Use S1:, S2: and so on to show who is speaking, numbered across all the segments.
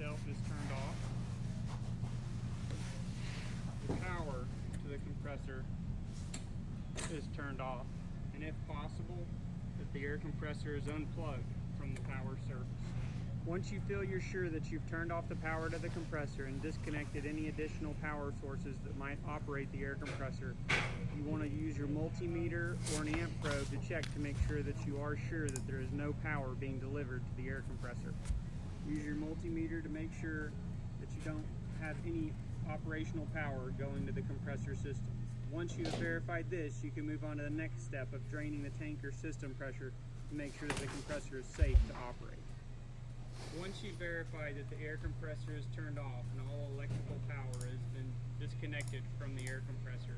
S1: itself is turned off. The power to the compressor is turned off, and if possible, that the air compressor is unplugged from the power surface. Once you feel you're sure that you've turned off the power to the compressor and disconnected any additional power sources that might operate the air compressor, you want to use your multimeter or an amp probe to check to make sure that you are sure that there is no power being delivered to the air compressor. Use your multimeter to make sure that you don't have any operational power going to the compressor system. Once you have verified this, you can move on to the next step of draining the tank or system pressure to make sure that the compressor is safe to operate. Once you verify that the air compressor is turned off and all electrical power has been disconnected from the air compressor,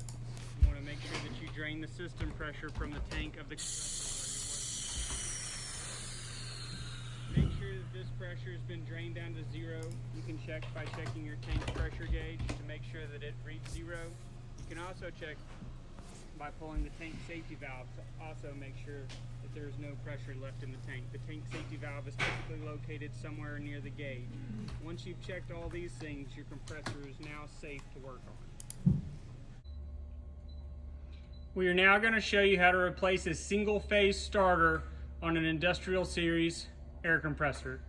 S1: you want to make sure that you drain the system pressure from the tank of the compressor while you're working. Make sure that this pressure has been drained down to zero. You can check by checking your tank pressure gauge to make sure that it reads zero. You can also check by pulling the tank safety valve to also make sure that there is no pressure left in the tank. The tank safety valve is typically located somewhere near the gauge. Once you've checked all these things, your compressor is now safe to work on. We are now going to show you how to replace a single phase starter on an industrial series air compressor.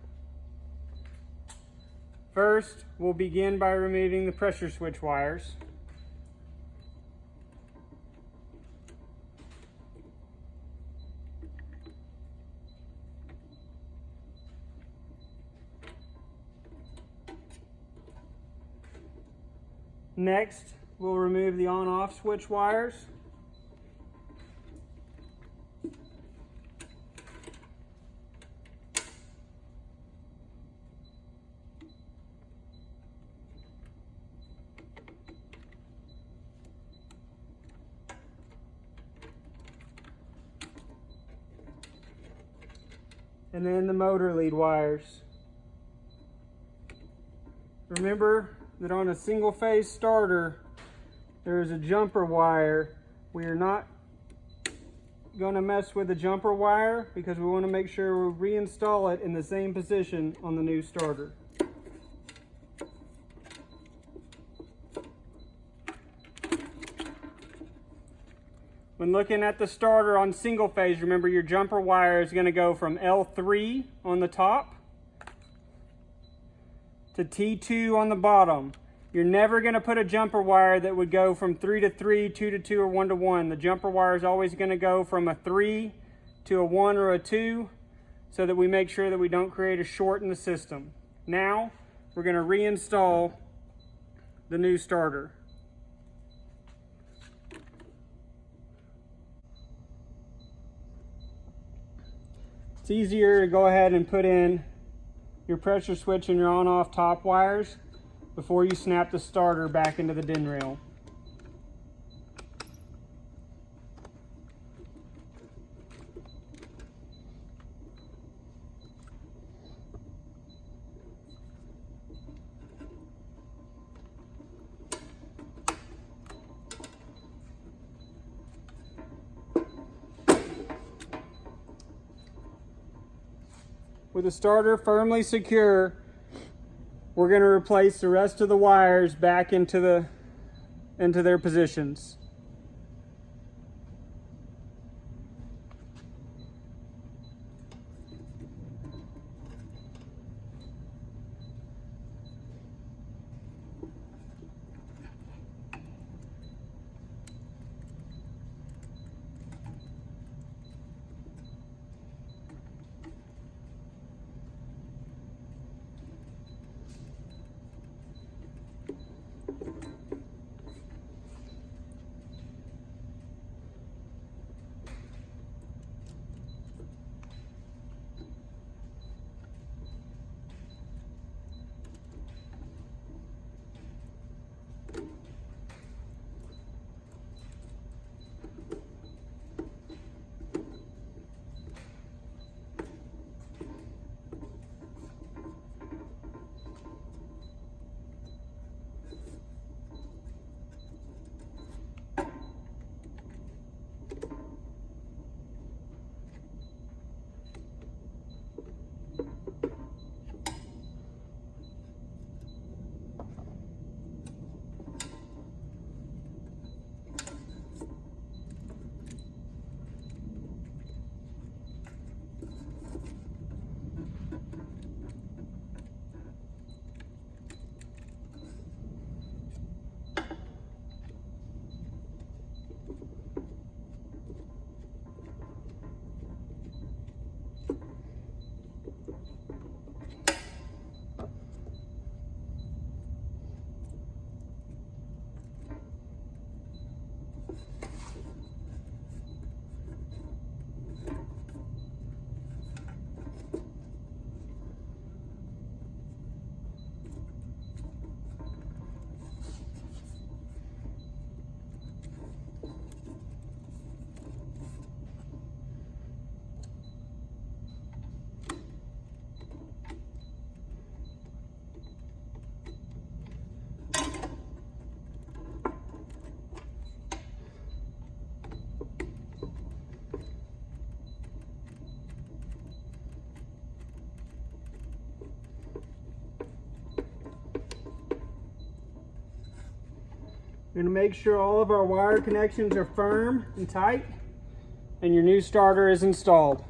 S1: First, we'll begin by removing the pressure switch wires. Next, we'll remove the on-off switch wires. And then the motor lead wires. Remember that on a single phase starter, there is a jumper wire. We are not going to mess with the jumper wire because we want to make sure we reinstall it in the same position on the new starter. When looking at the starter on single phase, remember your jumper wire is going to go from L3 on the top to T2 on the bottom. You're never going to put a jumper wire that would go from 3 to 3, 2 to 2, or 1 to 1. The jumper wire is always going to go from a 3 to a 1 or a 2 so that we make sure that we don't create a short in the system. Now, we're going to reinstall the new starter. It's easier to go ahead and put in your pressure switch and your on-off top wires before you snap the starter back into the DIN rail. With the starter firmly secure, we're going to replace the rest of the wires back into their positions. We're going to make sure all of our wire connections are firm and tight, and your new starter is installed.